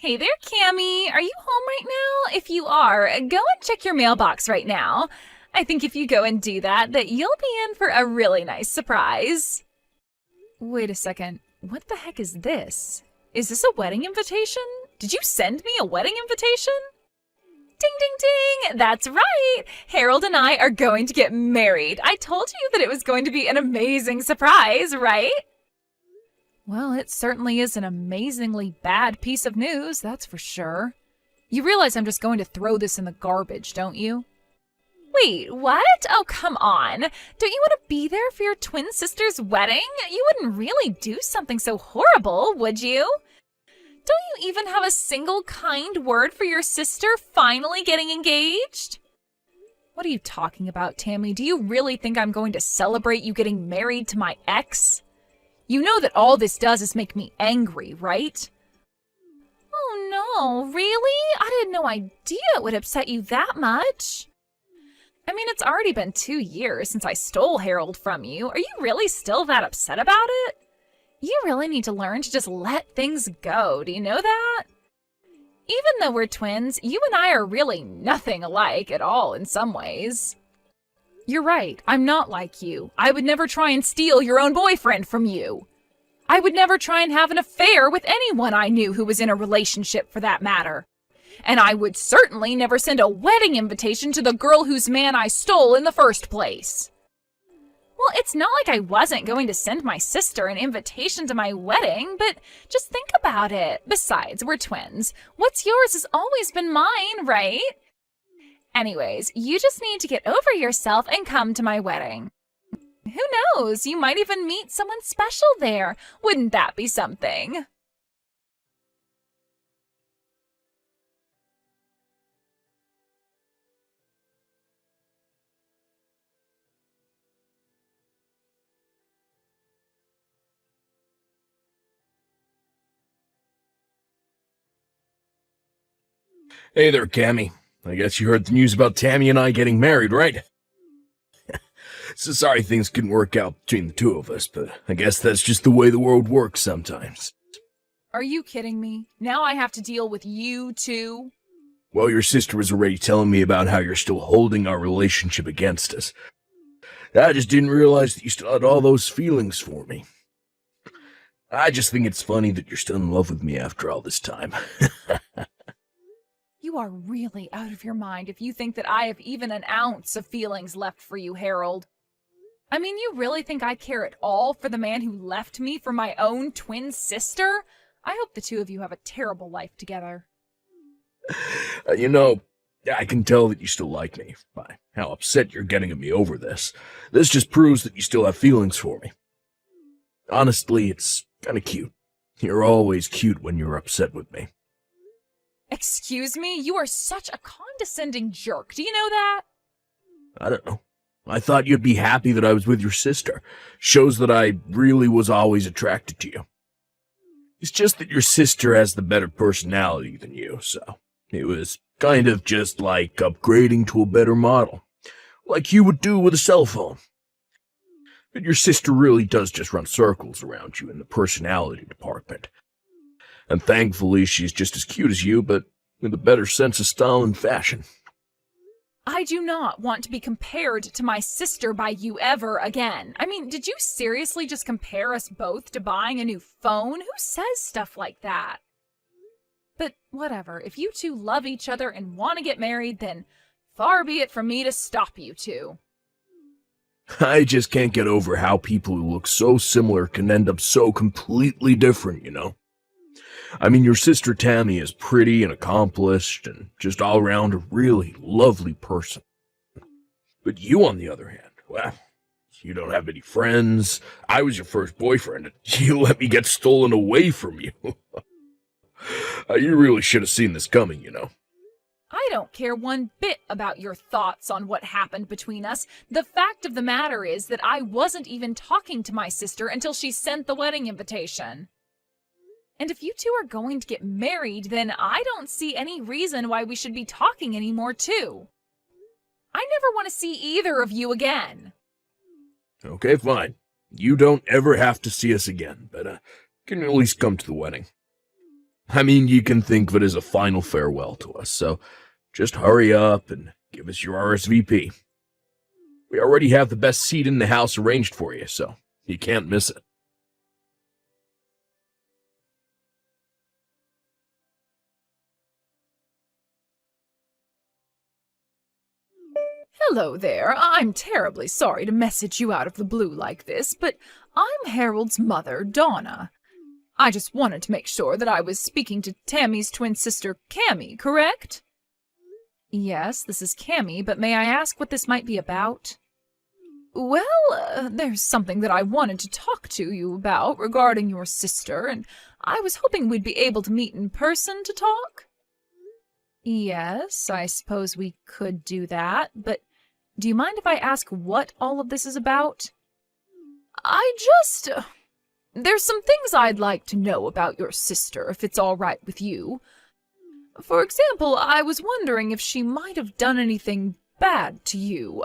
Hey there, Cammy. Are you home right now? If you are, go and check your mailbox right now. I think if you go and do that you'll be in for a really nice surprise. Wait a second. What the heck is this? Is this a wedding invitation? Did you send me a wedding invitation? Ding, ding, ding! That's right! Harold and I are going to get married. I told you that it was going to be an amazing surprise, right? Well, it certainly is an amazingly bad piece of news, that's for sure. You realize I'm just going to throw this in the garbage, don't you? Wait, what? Oh, come on. Don't you want to be there for your twin sister's wedding? You wouldn't really do something so horrible, would you? Don't you even have a single kind word for your sister finally getting engaged? What are you talking about, Tammy? Do you really think I'm going to celebrate you getting married to my ex? You know that all this does is make me angry, right? Oh no, really? I had no idea it would upset you that much. I mean, it's already been 2 years since I stole Harold from you. Are you really still that upset about it? You really need to learn to just let things go, do you know that? Even though we're twins, you and I are really nothing alike at all in some ways. You're right, I'm not like you. I would never try and steal your own boyfriend from you. I would never try and have an affair with anyone I knew who was in a relationship for that matter. And I would certainly never send a wedding invitation to the girl whose man I stole in the first place. Well, it's not like I wasn't going to send my sister an invitation to my wedding, but just think about it. Besides, we're twins. What's yours has always been mine, right? Anyways, you just need to get over yourself and come to my wedding. Who knows? You might even meet someone special there. Wouldn't that be something? Hey there, Cammy. I guess you heard the news about Tammy and I getting married, right? So sorry things couldn't work out between the two of us, but I guess that's just the way the world works sometimes. Are you kidding me? Now I have to deal with you too? Well, your sister was already telling me about how you're still holding our relationship against us. I just didn't realize that you still had all those feelings for me. I just think it's funny that you're still in love with me after all this time. You are really out of your mind if you think that I have even an ounce of feelings left for you, Harold. I mean, you really think I care at all for the man who left me for my own twin sister? I hope the two of you have a terrible life together. I can tell that you still like me by how upset you're getting at me over this. This just proves that you still have feelings for me. Honestly, it's kinda cute. You're always cute when you're upset with me. Excuse me? You are such a condescending jerk. Do you know that? I don't know. I thought you'd be happy that I was with your sister. Shows that I really was always attracted to you. It's just that your sister has the better personality than you, so it was kind of just like upgrading to a better model. Like you would do with a cell phone. But your sister really does just run circles around you in the personality department. And thankfully she's just as cute as you, but with a better sense of style and fashion. I do not want to be compared to my sister by you ever again. I mean, did you seriously just compare us both to buying a new phone? Who says stuff like that? But whatever, if you two love each other and want to get married, then far be it from me to stop you two. I just can't get over how people who look so similar can end up so completely different, you know? I mean, your sister Tammy is pretty and accomplished and just all around a really lovely person. But you, on the other hand, well, you don't have any friends. I was your first boyfriend, and you let me get stolen away from you. You really should have seen this coming, you know. I don't care one bit about your thoughts on what happened between us. The fact of the matter is that I wasn't even talking to my sister until she sent the wedding invitation. And if you two are going to get married, then I don't see any reason why we should be talking anymore, too. I never want to see either of you again. Okay, fine. You don't ever have to see us again, but you can at least come to the wedding. I mean, you can think of it as a final farewell to us, so just hurry up and give us your RSVP. We already have the best seat in the house arranged for you, so you can't miss it. Hello there. I'm terribly sorry to message you out of the blue like this, but I'm Harold's mother, Donna. I just wanted to make sure that I was speaking to Tammy's twin sister, Cammy, correct? Yes, this is Cammy, but may I ask what this might be about? Well, there's something that I wanted to talk to you about regarding your sister, and I was hoping we'd be able to meet in person to talk. Yes, I suppose we could do that, but do you mind if I ask what all of this is about? There's some things I'd like to know about your sister, if it's all right with you. For example, I was wondering if she might have done anything bad to you.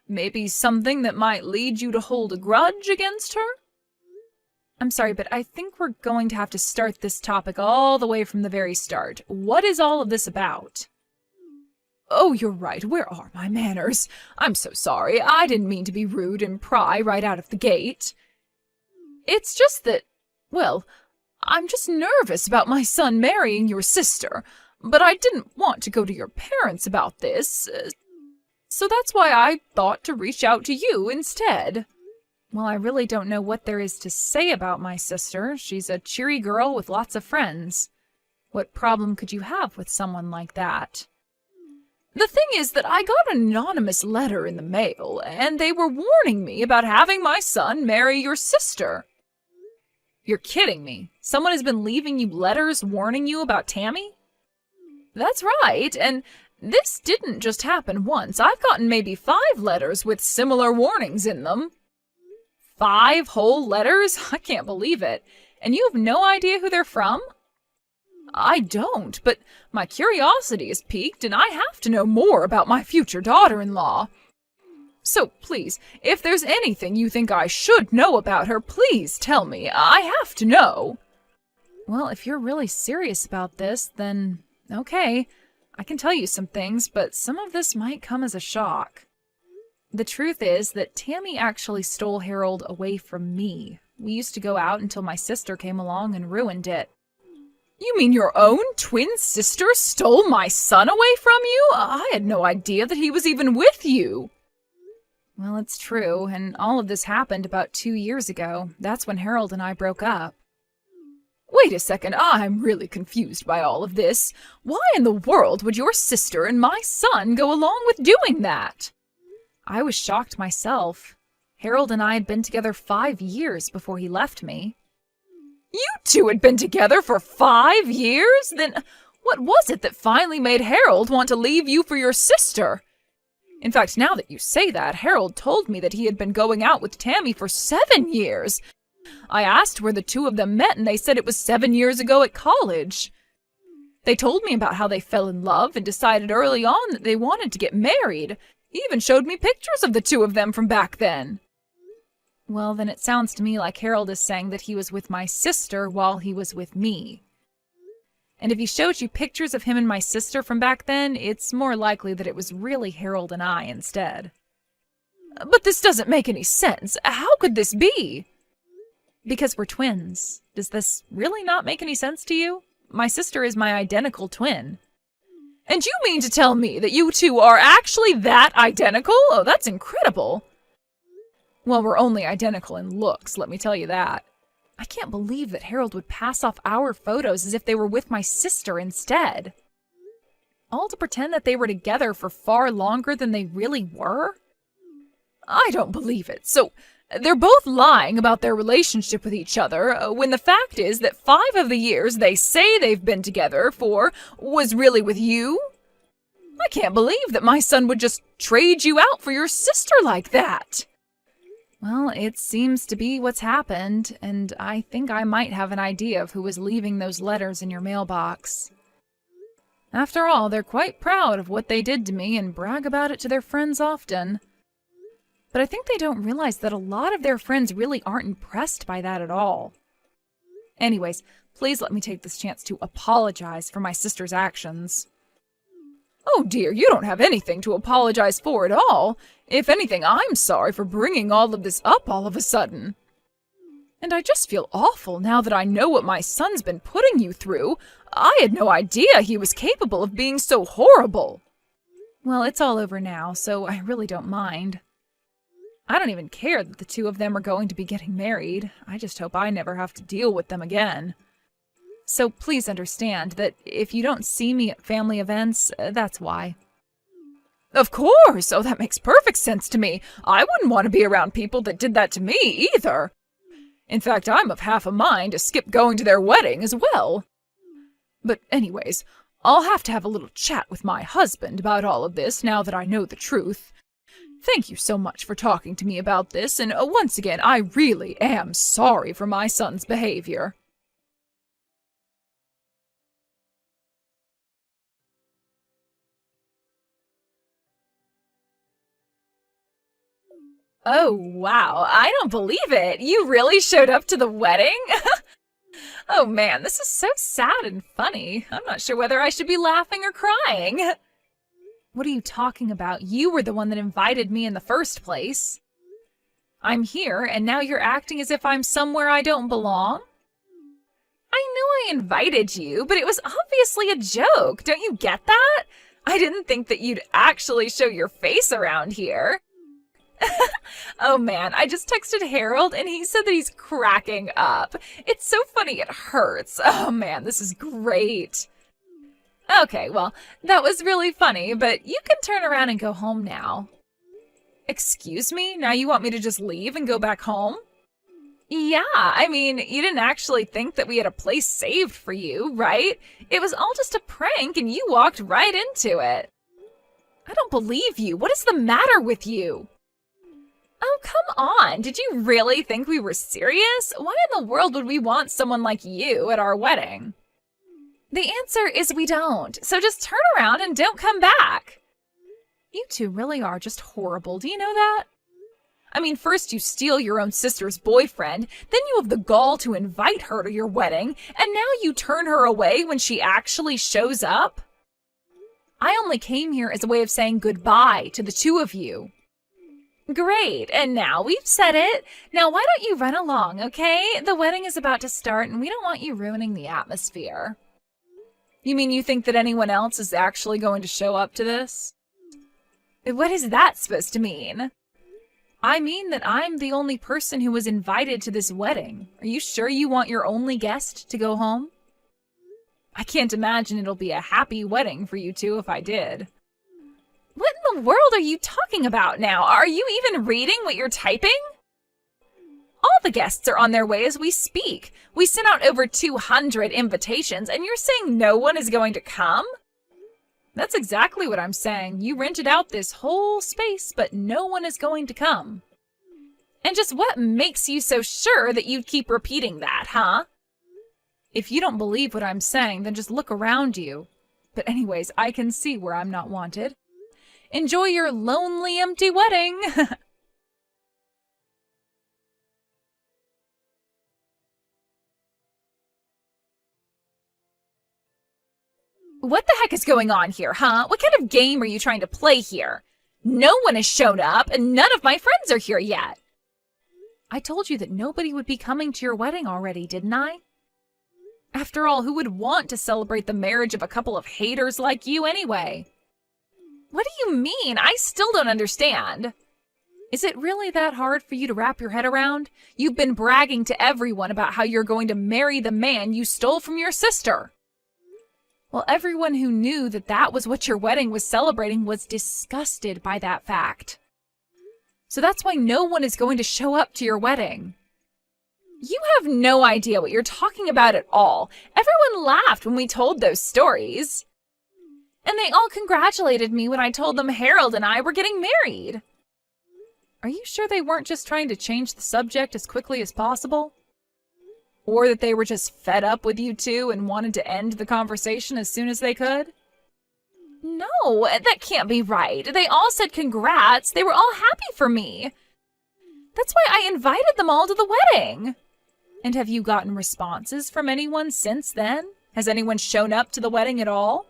Maybe something that might lead you to hold a grudge against her? I'm sorry, but I think we're going to have to start this topic all the way from the very start. What is all of this about? Oh, you're right. Where are my manners? I'm so sorry. I didn't mean to be rude and pry right out of the gate. It's just that, well, I'm just nervous about my son marrying your sister, but I didn't want to go to your parents about this, so that's why I thought to reach out to you instead. Well, I really don't know what there is to say about my sister. She's a cheery girl with lots of friends. What problem could you have with someone like that? The thing is that I got an anonymous letter in the mail, and they were warning me about having my son marry your sister. You're kidding me. Someone has been leaving you letters warning you about Tammy? That's right, and this didn't just happen once. I've gotten maybe 5 letters with similar warnings in them. 5 whole letters? I can't believe it. And you have no idea who they're from? I don't, but my curiosity is piqued and I have to know more about my future daughter-in-law. So please, if there's anything you think I should know about her, please tell me. I have to know. Well, if you're really serious about this, then okay. I can tell you some things, but some of this might come as a shock. The truth is that Tammy actually stole Harold away from me. We used to go out until my sister came along and ruined it. You mean your own twin sister stole my son away from you? I had no idea that he was even with you. Well, it's true, and all of this happened about 2 years ago. That's when Harold and I broke up. Wait a second, I'm really confused by all of this. Why in the world would your sister and my son go along with doing that? I was shocked myself. Harold and I had been together 5 years before he left me. You two had been together for 5 years? Then what was it that finally made Harold want to leave you for your sister? In fact, now that you say that, Harold told me that he had been going out with Tammy for 7 years. I asked where the two of them met, and they said it was 7 years ago at college. They told me about how they fell in love and decided early on that they wanted to get married. He even showed me pictures of the two of them from back then. Well, then it sounds to me like Harold is saying that he was with my sister while he was with me. And if he showed you pictures of him and my sister from back then, it's more likely that it was really Harold and I instead. But this doesn't make any sense. How could this be? Because we're twins. Does this really not make any sense to you? My sister is my identical twin. And you mean to tell me that you two are actually that identical? Oh, that's incredible. Well, we're only identical in looks, let me tell you that. I can't believe that Harold would pass off our photos as if they were with my sister instead. All to pretend that they were together for far longer than they really were? I don't believe it. So, they're both lying about their relationship with each other, when the fact is that 5 of the years they say they've been together for was really with you? I can't believe that my son would just trade you out for your sister like that. Well, it seems to be what's happened, and I think I might have an idea of who was leaving those letters in your mailbox. After all, they're quite proud of what they did to me and brag about it to their friends often. But I think they don't realize that a lot of their friends really aren't impressed by that at all. Anyways, Please let me take this chance to apologize for my sister's actions. Oh dear, you don't have anything to apologize for at all. If anything, I'm sorry for bringing all of this up all of a sudden. And I just feel awful now that I know what my son's been putting you through. I had no idea he was capable of being so horrible. Well, it's all over now, so I really don't mind. I don't even care that the two of them are going to be getting married. I just hope I never have to deal with them again. So please understand that if you don't see me at family events, that's why. Of course! Oh, that makes perfect sense to me. I wouldn't want to be around people that did that to me, either. In fact, I'm of half a mind to skip going to their wedding as well. But anyways, I'll have to have a little chat with my husband about all of this now that I know the truth. Thank you so much for talking to me about this, and once again, I really am sorry for my son's behavior. Oh, wow, I don't believe it. You really showed up to the wedding? Oh man, this is so sad and funny. I'm not sure whether I should be laughing or crying. What are you talking about? You were the one that invited me in the first place. I'm here, and now you're acting as if I'm somewhere I don't belong? I know I invited you, but it was obviously a joke. Don't you get that? I didn't think that you'd actually show your face around here. Oh man, I just texted Harold and he said that he's cracking up. It's so funny it hurts. Oh man, this is great. Okay, well, that was really funny, but you can turn around and go home now. Excuse me? Now you want me to just leave and go back home? Yeah, I mean, you didn't actually think that we had a place saved for you, right? It was all just a prank and you walked right into it. I don't believe you. What is the matter with you? Oh, come on. Did you really think we were serious? Why in the world would we want someone like you at our wedding? The answer is we don't. So just turn around and don't come back. You two really are just horrible. Do you know that? I mean, first you steal your own sister's boyfriend, then you have the gall to invite her to your wedding, and now you turn her away when she actually shows up? I only came here as a way of saying goodbye to the two of you. Great, and now we've said it. Now why don't you run along, okay? The wedding is about to start and we don't want you ruining the atmosphere. You mean you think that anyone else is actually going to show up to this? What is that supposed to mean? I mean that I'm the only person who was invited to this wedding. Are you sure you want your only guest to go home? I can't imagine it'll be a happy wedding for you two if I did. What in the world are you talking about now? Are you even reading what you're typing? All the guests are on their way as we speak. We sent out over 200 invitations, and you're saying no one is going to come? That's exactly what I'm saying. You rented out this whole space, but no one is going to come. And just what makes you so sure that you'd keep repeating that, huh? If you don't believe what I'm saying, then just look around you. But anyways, I can see where I'm not wanted. Enjoy your lonely, empty wedding. What the heck is going on here, huh? What kind of game are you trying to play here? No one has shown up, and none of my friends are here yet. I told you that nobody would be coming to your wedding already, didn't I? After all, who would want to celebrate the marriage of a couple of haters like you anyway? What do you mean? I still don't understand. Is it really that hard for you to wrap your head around? You've been bragging to everyone about how you're going to marry the man you stole from your sister. Well, everyone who knew that that was what your wedding was celebrating was disgusted by that fact. So that's why no one is going to show up to your wedding. You have no idea what you're talking about at all. Everyone laughed when we told those stories. And they all congratulated me when I told them Harold and I were getting married. Are you sure they weren't just trying to change the subject as quickly as possible? Or that they were just fed up with you two and wanted to end the conversation as soon as they could? No, that can't be right. They all said congrats. They were all happy for me. That's why I invited them all to the wedding. And have you gotten responses from anyone since then? Has anyone shown up to the wedding at all?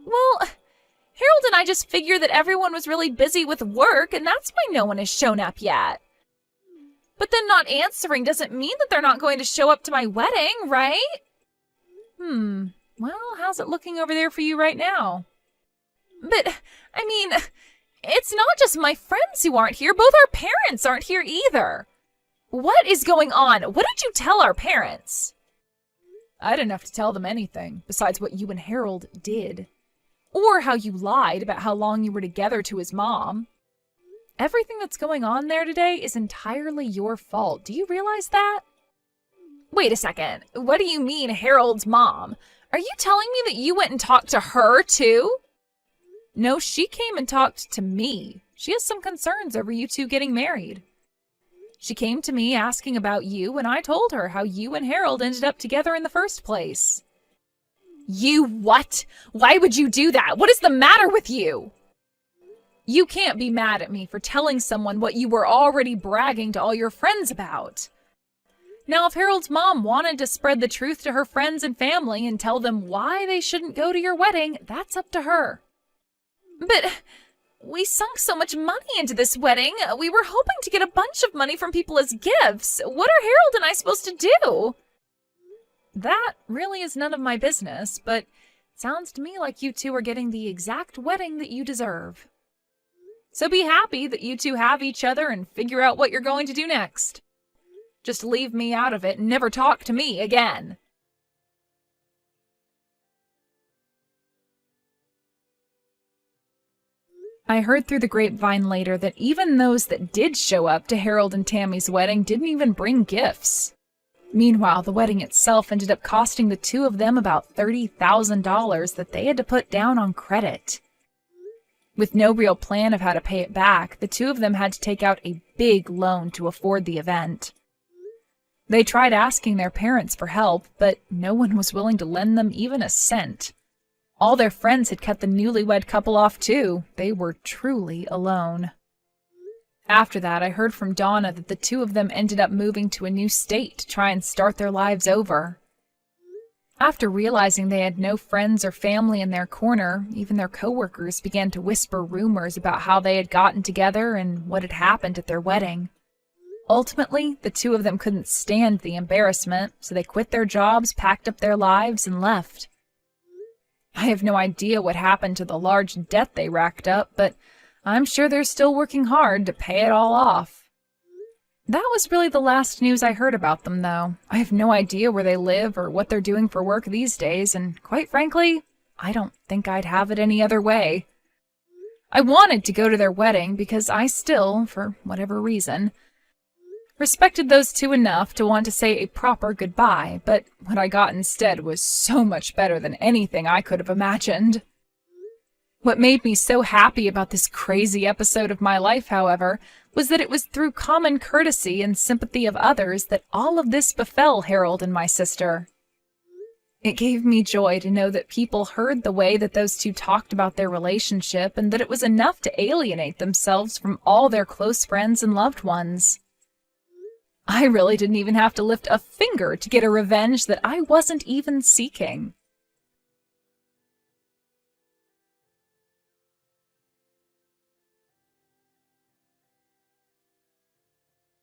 Well, Harold and I just figured that everyone was really busy with work, and that's why no one has shown up yet. But then not answering doesn't mean that they're not going to show up to my wedding, right? Well, how's it looking over there for you right now? But, I mean, it's not just my friends who aren't here. Both our parents aren't here either. What is going on? What did you tell our parents? I didn't have to tell them anything besides what you and Harold did. Or how you lied about how long you were together to his mom. Everything that's going on there today is entirely your fault. Do you realize that? Wait a second. What do you mean, Harold's mom? Are you telling me that you went and talked to her, too? No, she came and talked to me. She has some concerns over you two getting married. She came to me asking about you, and I told her how you and Harold ended up together in the first place. You what? Why would you do that? What is the matter with you? You can't be mad at me for telling someone what you were already bragging to all your friends about. Now, if Harold's mom wanted to spread the truth to her friends and family and tell them why they shouldn't go to your wedding, that's up to her. But we sunk so much money into this wedding. We were hoping to get a bunch of money from people as gifts. What are Harold and I supposed to do? That really is none of my business, but it sounds to me like you two are getting the exact wedding that you deserve. So be happy that you two have each other and figure out what you're going to do next. Just leave me out of it and never talk to me again. I heard through the grapevine later that even those that did show up to Harold and Tammy's wedding didn't even bring gifts. Meanwhile, the wedding itself ended up costing the two of them about $30,000 that they had to put down on credit. With no real plan of how to pay it back, the two of them had to take out a big loan to afford the event. They tried asking their parents for help, but no one was willing to lend them even a cent. All their friends had cut the newlywed couple off too. They were truly alone. After that, I heard from Donna that the two of them ended up moving to a new state to try and start their lives over. After realizing they had no friends or family in their corner, even their coworkers began to whisper rumors about how they had gotten together and what had happened at their wedding. Ultimately, the two of them couldn't stand the embarrassment, so they quit their jobs, packed up their lives, and left. I have no idea what happened to the large debt they racked up, but I'm sure they're still working hard to pay it all off. That was really the last news I heard about them, though. I have no idea where they live or what they're doing for work these days, and quite frankly, I don't think I'd have it any other way. I wanted to go to their wedding because I still, for whatever reason, respected those two enough to want to say a proper goodbye, but what I got instead was so much better than anything I could have imagined. What made me so happy about this crazy episode of my life, however, was that it was through common courtesy and sympathy of others that all of this befell Harold and my sister. It gave me joy to know that people heard the way that those two talked about their relationship and that it was enough to alienate themselves from all their close friends and loved ones. I really didn't even have to lift a finger to get a revenge that I wasn't even seeking.